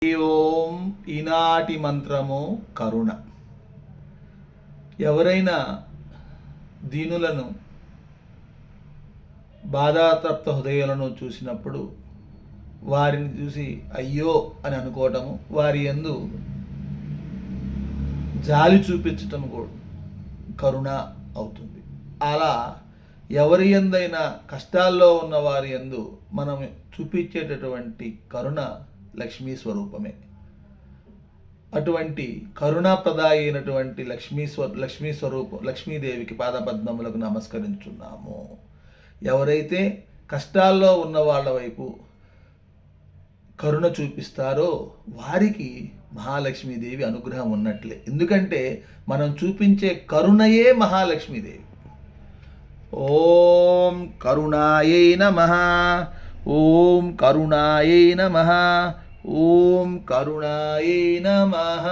ఓం. ఈనాటి మంత్రము కరుణ. ఎవరైనా దీనులను, బాధాతప్త హృదయాలను చూసినప్పుడు వారిని చూసి అయ్యో అని అనుకోవటము, వారి యందు జాలి చూపించటం కూడా కరుణ అవుతుంది. అలా ఎవరి యందైనా కష్టాల్లో ఉన్న వారి యందు మనం చూపించేటటువంటి కరుణ లక్ష్మీ స్వరూపమే. అటువంటి కరుణాప్రదాయి అయినటువంటి లక్ష్మీదేవికి పాదపద్మములకు నమస్కరించున్నాము. ఎవరైతే కష్టాల్లో ఉన్న వాళ్ళ వైపు కరుణ చూపిస్తారో వారికి మహాలక్ష్మీదేవి అనుగ్రహం ఉన్నట్లే. ఎందుకంటే మనం చూపించే కరుణయే మహాలక్ష్మీదేవి. ఓం కరుణాయై నమః. ఓం కరుణాయై నమః. ఓం కరుణాయై నమః.